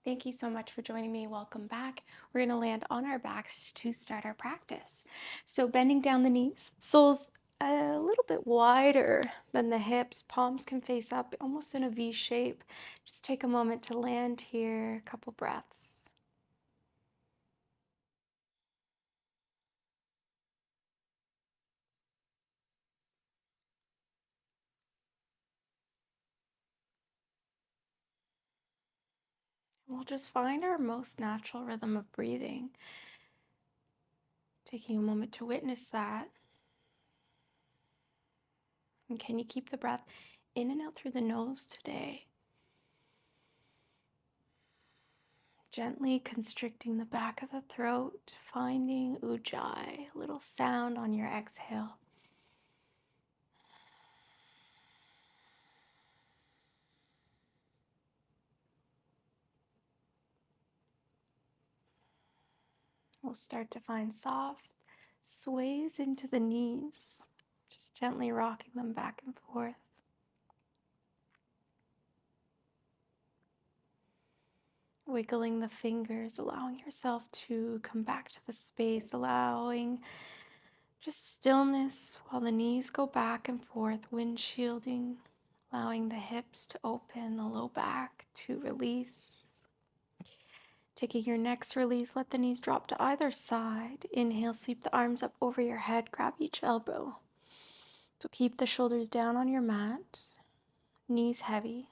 Thank you so much for joining me. Welcome back. We're going to land on our backs to start our practice. So, bending down the knees, soles a little bit wider than the hips, palms can face up almost in a V shape. Just take a moment to land here, a couple breaths. We'll just find our most natural rhythm of breathing, taking a moment to witness that. And can you keep the breath in and out through the nose today? Gently constricting the back of the throat, finding ujjayi, a little sound on your exhale. We'll start to find soft sways into the knees, just gently rocking them back and forth. Wiggling the fingers, allowing yourself to come back to the space, allowing just stillness while the knees go back and forth, windshielding, allowing the hips to open, the low back to release. Taking your next release, let the knees drop to either side. Inhale, sweep the arms up over your head, grab each elbow. So keep the shoulders down on your mat, knees heavy.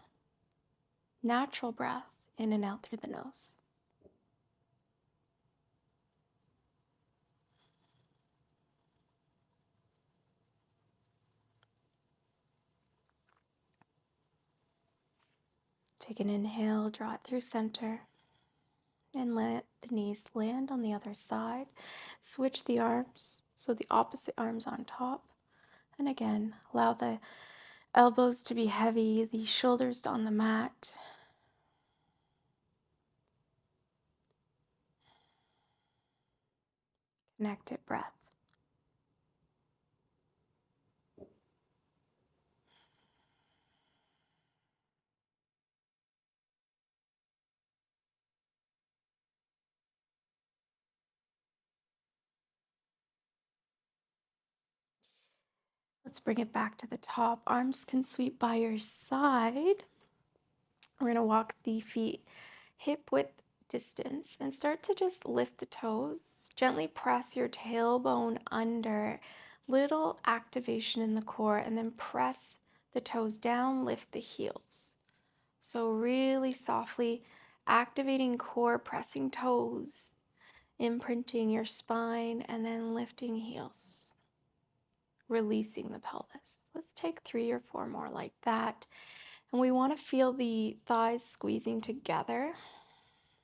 Natural breath in and out through the nose. Take an inhale, draw it through center, and let the knees land on the other side. Switch the arms, so the opposite arm's on top. And again, allow the elbows to be heavy, the shoulders on the mat. Connected breath. Let's bring it back to the top. Arms can sweep by your side. We're going to walk the feet hip width distance and start to just lift the toes. Gently press your tailbone under. Little activation in the core, and then press the toes down, lift the heels. So really softly activating core, pressing toes, imprinting your spine, and then lifting heels. Releasing the pelvis. Let's take 3 or 4 more like that. And we want to feel the thighs squeezing together.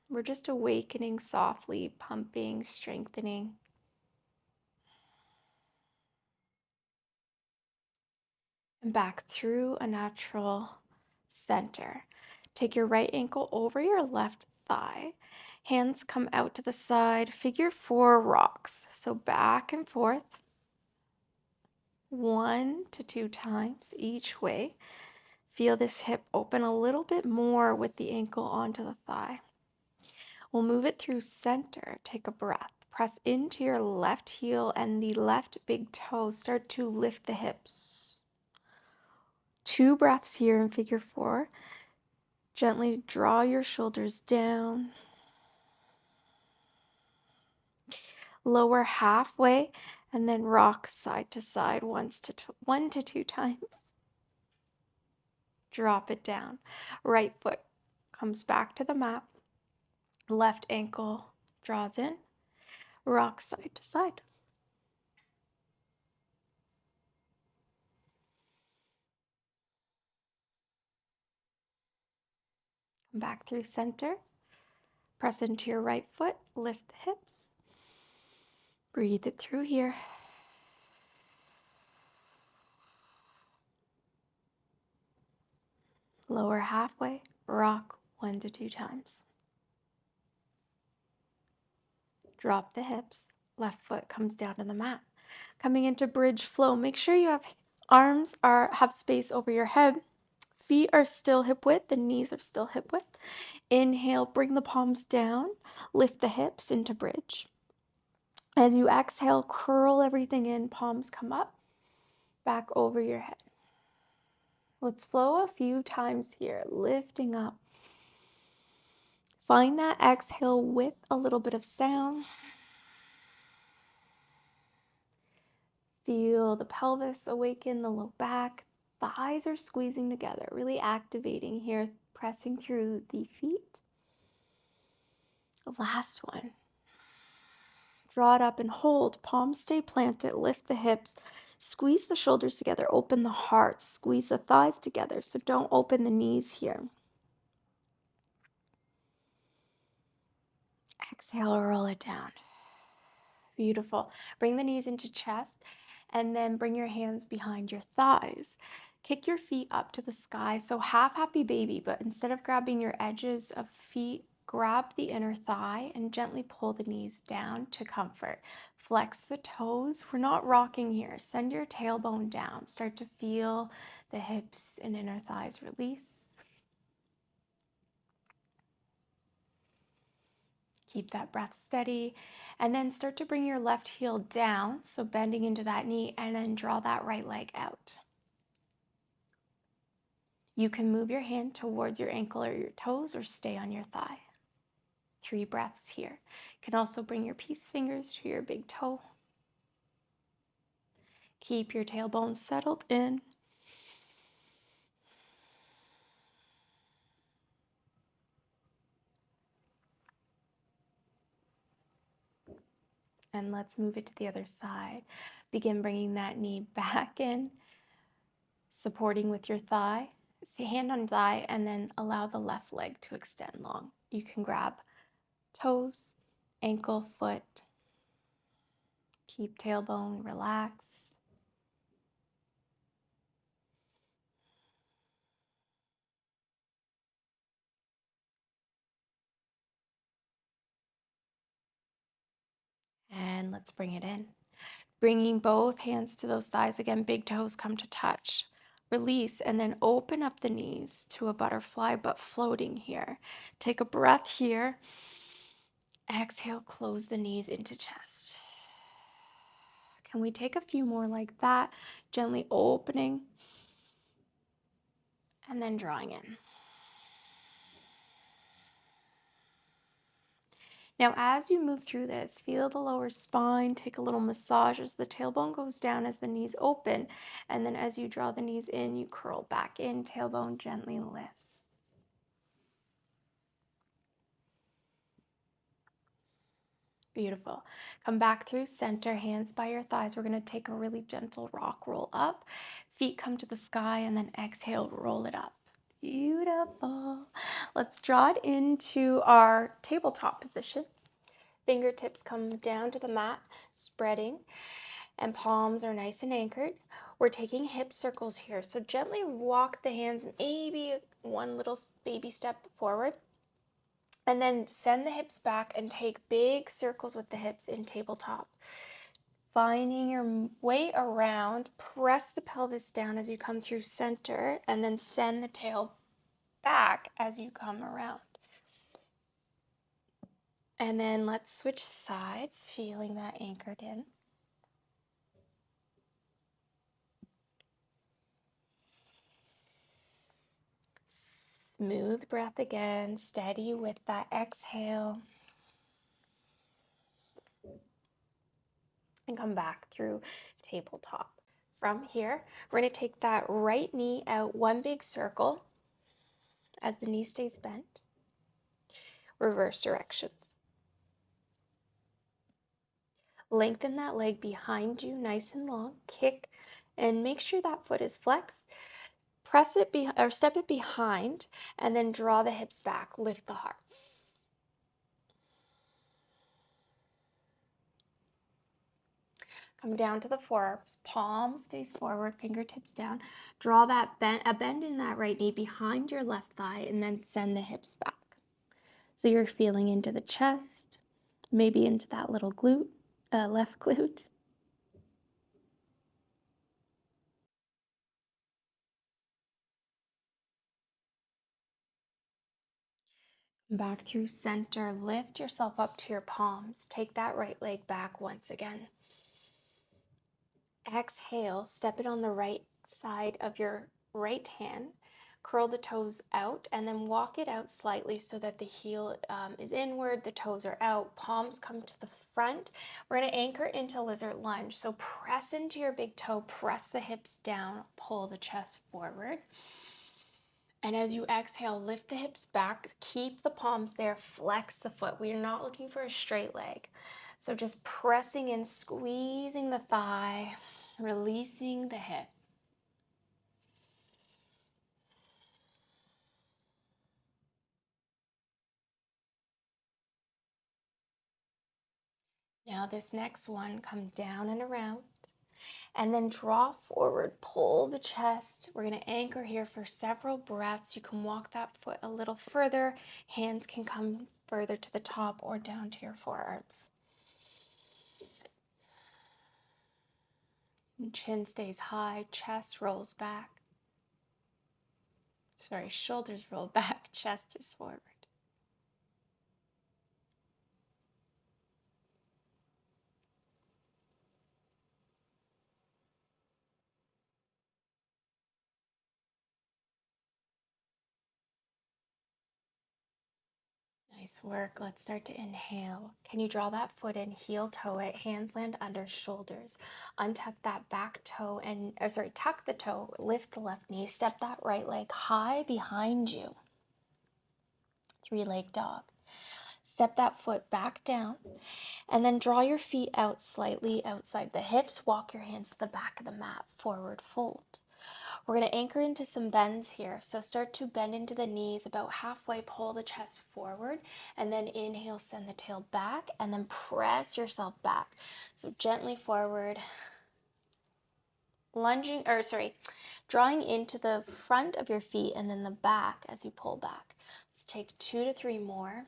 We're just awakening softly, pumping, strengthening. And back through a natural center. Take your right ankle over your left thigh. Hands come out to the side. Figure 4 rocks. So back and forth. 1 to 2 times each way. Feel this hip open a little bit more with the ankle onto the thigh. We'll move it through center. Take a breath. Press into your left heel and the left big toe. Start to lift the hips. 2 breaths here in figure 4. Gently draw your shoulders down. Lower halfway and then rock side to side 1 to 2 times. Drop it down. Right foot comes back to the mat. Left ankle draws in. Rock side to side. Come back through center. Press into your right foot. Lift the hips. Breathe it through here. Lower halfway. Rock 1 to 2 times. Drop the hips. Left foot comes down to the mat. Coming into bridge flow. Make sure you have have space over your head. feet are still hip width, the knees are still hip width. Inhale, bring the palms down, lift the hips into bridge. As you exhale, curl everything in, palms come up, back over your head. Let's flow a few times here, lifting up. Find that exhale with a little bit of sound. Feel the pelvis awaken, the low back. Thighs are squeezing together, really activating here, pressing through the feet. The last one. Draw it up and hold. Palms stay planted. Lift the hips. Squeeze the shoulders together. Open the heart. Squeeze the thighs together. So don't open the knees here. Exhale, roll it down. Beautiful. Bring the knees into chest and then bring your hands behind your thighs. Kick your feet up to the sky. So half happy baby, but instead of grabbing your edges of feet, grab the inner thigh and gently pull the knees down to comfort. Flex the toes. We're not rocking here. Send your tailbone down. Start to feel the hips and inner thighs release. Keep that breath steady. And then start to bring your left heel down, so bending into that knee, and then draw that right leg out. You can move your hand towards your ankle or your toes or stay on your thigh. 3 breaths here. You can also bring your peace fingers to your big toe. Keep your tailbone settled in. And let's move it to the other side. Begin bringing that knee back in, supporting with your thigh. Hand on thigh, and then allow the left leg to extend long. You can grab toes, ankle, foot. Keep tailbone relaxed. And let's bring it in. Bringing both hands to those thighs again, big toes come to touch. Release and then open up the knees to a butterfly, but floating here. Take a breath here. Exhale, close the knees into chest. Can we take a few more like that? Gently opening and then drawing in. Now, as you move through this, feel the lower spine, take a little massage as the tailbone goes down, as the knees open. And then as you draw the knees in, you curl back in, tailbone gently lifts. Beautiful. Come back through center, hands by your thighs. We're going to take a really gentle rock roll up. Feet come to the sky and then exhale, roll it up. Beautiful. Let's draw it into our tabletop position. Fingertips come down to the mat, spreading, and palms are nice and anchored. We're taking hip circles here. So gently walk the hands maybe one little baby step forward. And then send the hips back and take big circles with the hips in tabletop. Finding your way around, press the pelvis down as you come through center, and then send the tail back as you come around. And then let's switch sides, feeling that anchored in. Smooth breath again, steady with that exhale. And come back through tabletop. From here, we're going to take that right knee out one big circle as the knee stays bent. Reverse directions. Lengthen that leg behind you nice and long. Kick and make sure that foot is flexed. Press it or step it behind and then draw the hips back. Lift the heart. Come down to the forearms, palms face forward, fingertips down. Draw that a bend in that right knee behind your left thigh and then send the hips back. So you're feeling into the chest, maybe into that little glute, left glute. Back through center, lift yourself up to your palms. Take that right leg back once again. Exhale, step it on the right side of your right hand. Curl the toes out and then walk it out slightly so that the heel is inward, the toes are out, palms come to the front. We're going to anchor into lizard lunge. So press into your big toe, press the hips down, pull the chest forward. And as you exhale, lift the hips back, keep the palms there, flex the foot. We are not looking for a straight leg. So just pressing in, squeezing the thigh, releasing the hip. Now this next one, come down and around, and then draw forward, pull the chest. We're gonna anchor here for several breaths. You can walk that foot a little further. Hands can come further to the top or down to your forearms. And chin stays high, chest rolls back. Sorry, shoulders roll back, chest is forward. Nice work. Let's start to inhale. Can you draw that foot in, heel toe it, hands land under shoulders. Untuck that back toe and, tuck the toe, lift the left knee, step that right leg high behind you. Three-leg dog. Step that foot back down and then draw your feet out slightly outside the hips. Walk your hands to the back of the mat, forward fold. We're going to anchor into some bends here. So start to bend into the knees about halfway, pull the chest forward, and then inhale, send the tail back, and then press yourself back. So gently forward, drawing into the front of your feet and then the back as you pull back. Let's take 2 to 3 more.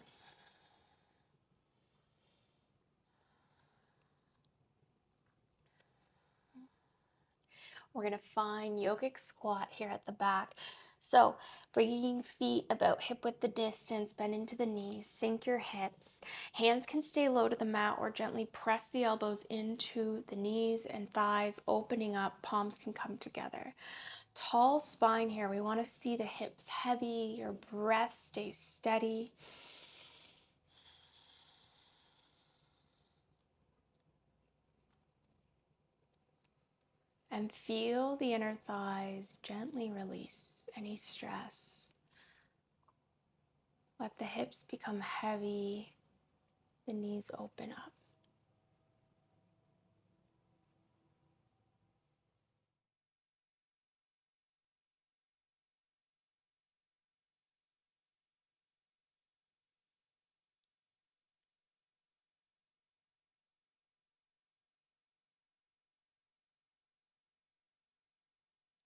We're going to find yogic squat here at the back. So bringing feet about hip width the distance, bend into the knees, sink your hips. Hands can stay low to the mat or gently press the elbows into the knees and thighs, opening up, palms can come together. Tall spine here. We want to see the hips heavy, your breath stays steady. And feel the inner thighs gently release any stress. Let the hips become heavy, the knees open up.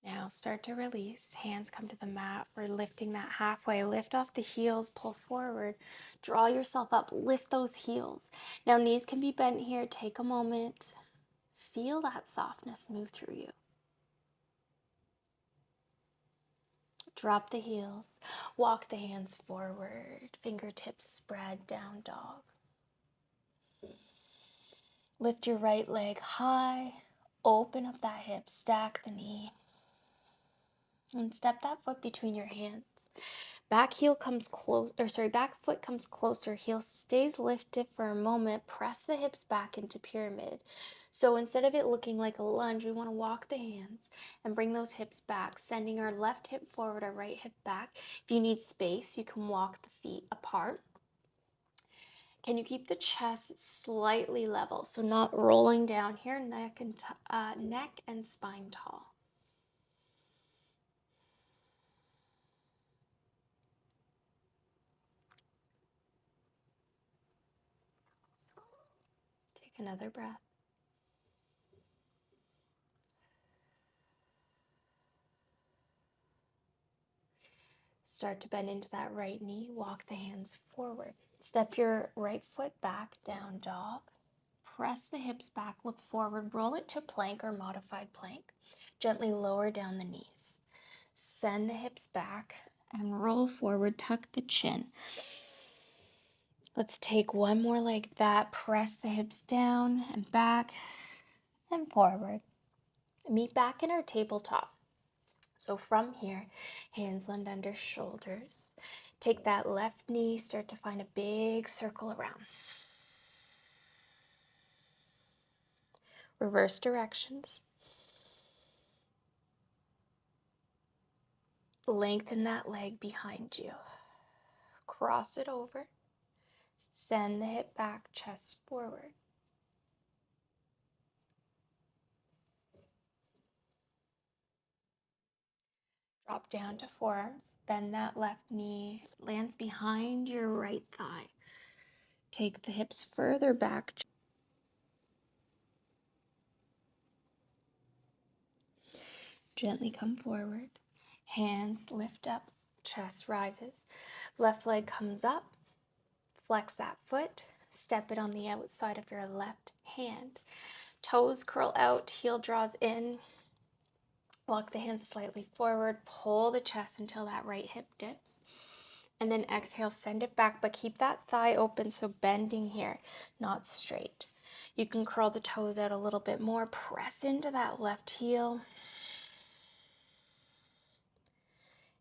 Now start to release. Hands come to the mat. We're lifting that halfway. Lift off the heels, pull forward. Draw yourself up, lift those heels. Now knees can be bent here. Take a moment. Feel that softness move through you. Drop the heels. Walk the hands forward. Fingertips spread, down dog. Lift your right leg high. Open up that hip. Stack the knee. And step that foot between your hands. Back foot comes closer, heel stays lifted for a moment, press the hips back into pyramid. So instead of it looking like a lunge, we want to walk the hands and bring those hips back, sending our left hip forward, our right hip back. If you need space, you can walk the feet apart. Can you keep the chest slightly level, so not rolling down here, neck and spine tall. Take another breath. Start to bend into that right knee, walk the hands forward. Step your right foot back, down dog. Press the hips back, look forward, roll it to plank or modified plank. Gently lower down the knees. Send the hips back and roll forward, tuck the chin. Let's take one more like that. Press the hips down and back and forward. Meet back in our tabletop. So from here, hands land under shoulders. Take that left knee, start to find a big circle around. Reverse directions. Lengthen that leg behind you. Cross it over. Send the hip back, chest forward. Drop down to forearms. Bend that left knee. It lands behind your right thigh. Take the hips further back. Gently come forward. Hands lift up. Chest rises. Left leg comes up. Flex that foot. Step it on the outside of your left hand. Toes curl out. Heel draws in. Walk the hands slightly forward. Pull the chest until that right hip dips. And then exhale, send it back, but keep that thigh open, so bending here, not straight. You can curl the toes out a little bit more. Press into that left heel.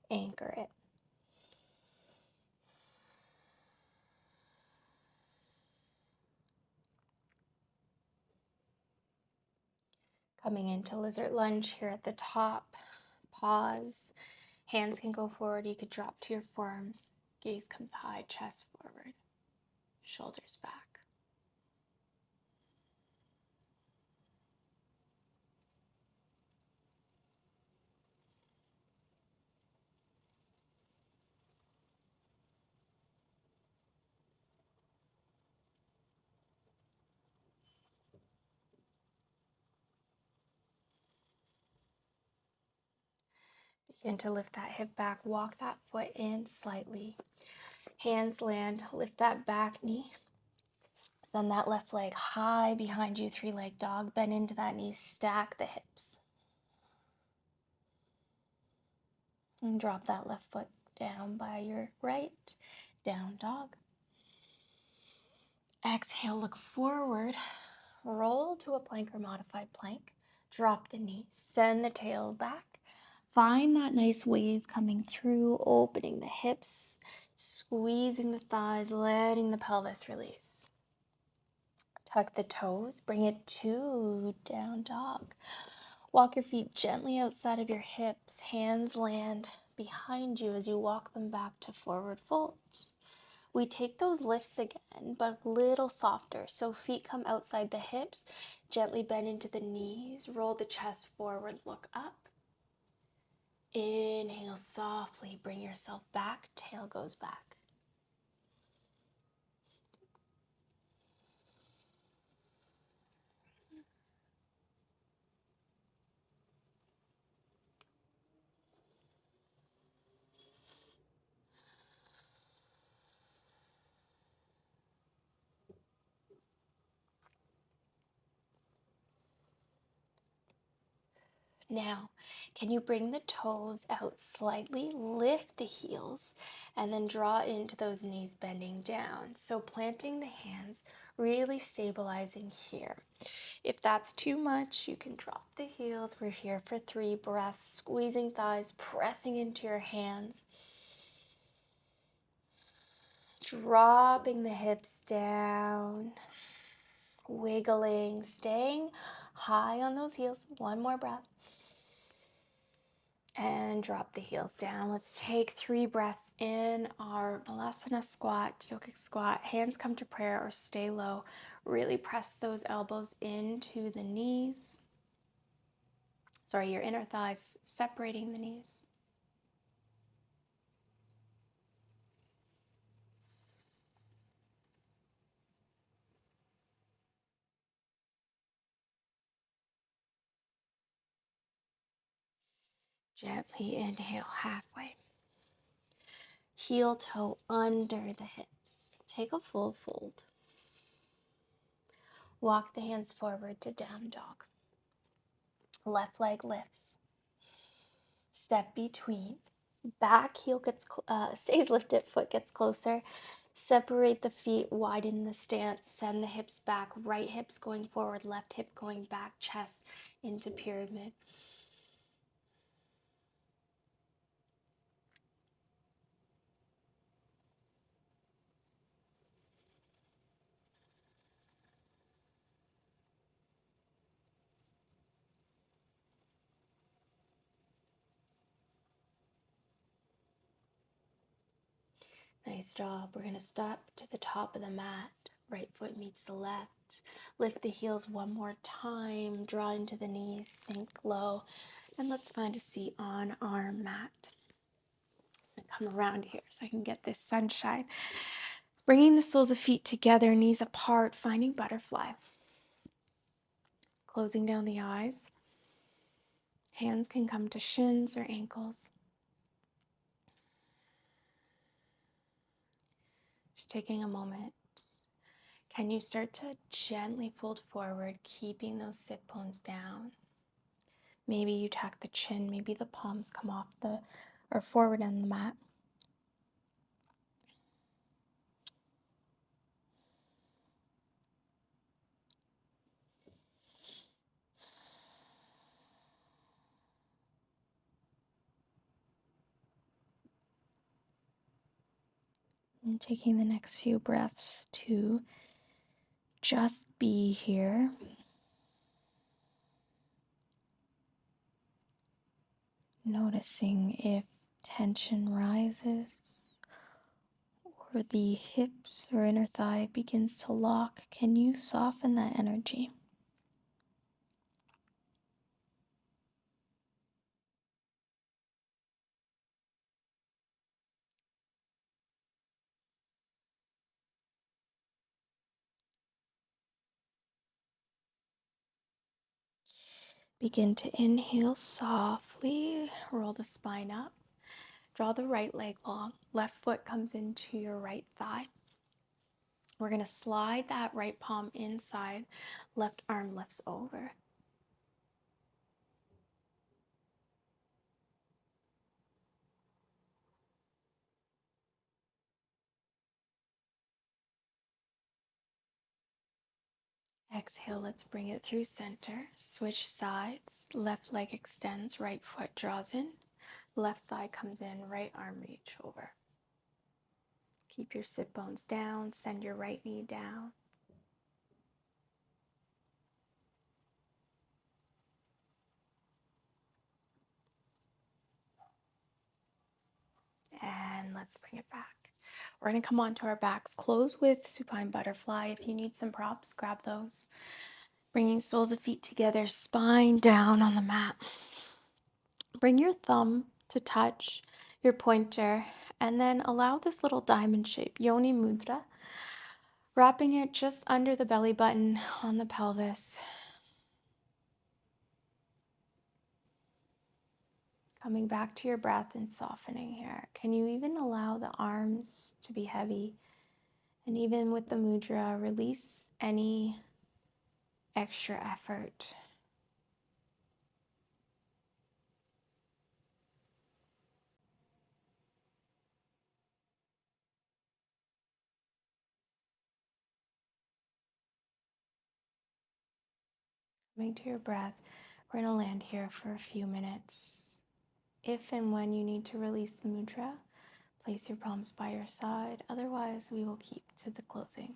Anchor it. Coming into lizard lunge here at the top. Pause. Hands can go forward. You could drop to your forearms. Gaze comes high, chest forward, shoulders back. Begin to lift that hip back. Walk that foot in slightly. Hands land. Lift that back knee. Send that left leg high behind you, three-leg dog. Bend into that knee, stack the hips. And drop that left foot down by your right, down dog. Exhale, look forward. Roll to a plank or modified plank. Drop the knee, send the tail back. Find that nice wave coming through, opening the hips, squeezing the thighs, letting the pelvis release. Tuck the toes, bring it to down dog. Walk your feet gently outside of your hips. Hands land behind you as you walk them back to forward folds. We take those lifts again, but a little softer. So feet come outside the hips. Gently bend into the knees. Roll the chest forward. Look up. Inhale softly. Bring yourself back. Tail goes back. Now, can you bring the toes out slightly, lift the heels, and then draw into those knees bending down. So planting the hands, really stabilizing here. If that's too much, you can drop the heels. We're here for 3 breaths, squeezing thighs, pressing into your hands. Dropping the hips down, wiggling, staying high on those heels. One more breath. And drop the heels down. Let's take 3 breaths in our Balasana squat, yogic squat. Hands come to prayer or stay low. Really press those elbows into the knees. Sorry, your inner thighs, separating the knees. Gently inhale halfway. Heel toe under the hips. Take a full fold. Walk the hands forward to down dog. Left leg lifts. Step between. Back heel gets stays lifted, foot gets closer. Separate the feet, widen the stance, send the hips back, right hips going forward, left hip going back, chest into pyramid. Nice job. We're going to step to the top of the mat. Right foot meets the left. Lift the heels one more time. Draw into the knees, sink low. And let's find a seat on our mat. I'm going to come around here so I can get this sunshine. Bringing the soles of feet together, knees apart, finding butterfly. Closing down the eyes. Hands can come to shins or ankles. Just taking a moment. Can you start to gently fold forward, keeping those sit bones down? Maybe you tuck the chin, maybe the palms come off or forward on the mat. And taking the next few breaths to just be here. Noticing if tension rises or the hips or inner thigh begins to lock. Can you soften that energy? Begin to inhale softly, roll the spine up, draw the right leg long, left foot comes into your right thigh. We're going to slide that right palm inside, left arm lifts over. Exhale, let's bring it through center. Switch sides, left leg extends, right foot draws in, left thigh comes in, right arm reach over. Keep your sit bones down, send your right knee down. And let's bring it back. We're going to come onto our backs, close with supine butterfly. If you need some props, grab those. Bringing soles of feet together, spine down on the mat. Bring your thumb to touch your pointer and then allow this little diamond shape, Yoni Mudra, wrapping it just under the belly button on the pelvis. Coming back to your breath and softening here. Can you even allow the arms to be heavy? And even with the mudra, release any extra effort. Coming to your breath, we're going to land here for a few minutes. If and when you need to release the mudra, place your palms by your side. Otherwise, we will keep to the closing.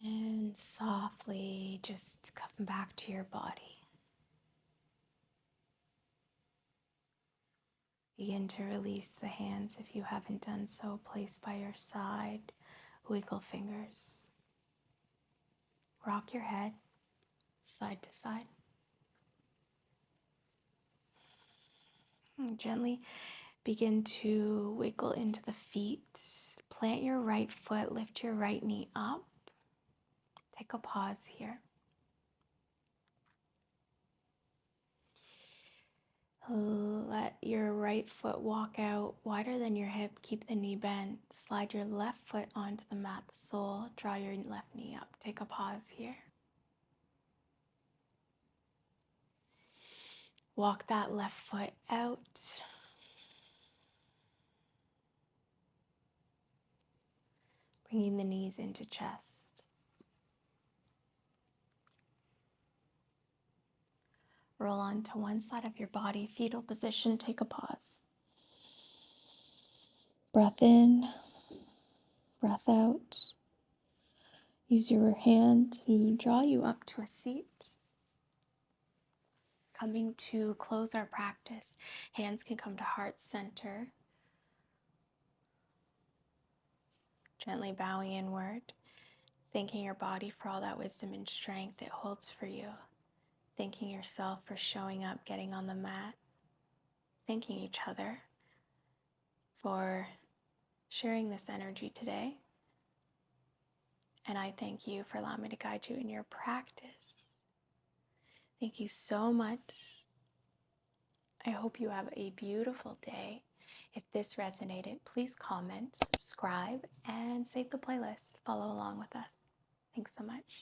And softly just come back to your body. Begin to release the hands if you haven't done so. Place by your side. Wiggle fingers. Rock your head side to side. And gently begin to wiggle into the feet. Plant your right foot. Lift your right knee up. Take a pause here. Let your right foot walk out wider than your hip. Keep the knee bent. Slide your left foot onto the mat, the sole. Draw your left knee up. Take a pause here. Walk that left foot out. Bringing the knees into chest. Roll onto one side of your body, fetal position. Take a pause. Breath in, breath out. Use your hand to draw you up to a seat. Coming to close our practice, hands can come to heart center. Gently bowing inward, thanking your body for all that wisdom and strength it holds for you. Thanking yourself for showing up, getting on the mat. Thanking each other for sharing this energy today. And I thank you for allowing me to guide you in your practice. Thank you so much. I hope you have a beautiful day. If this resonated, please comment, subscribe, and save the playlist. Follow along with us. Thanks so much.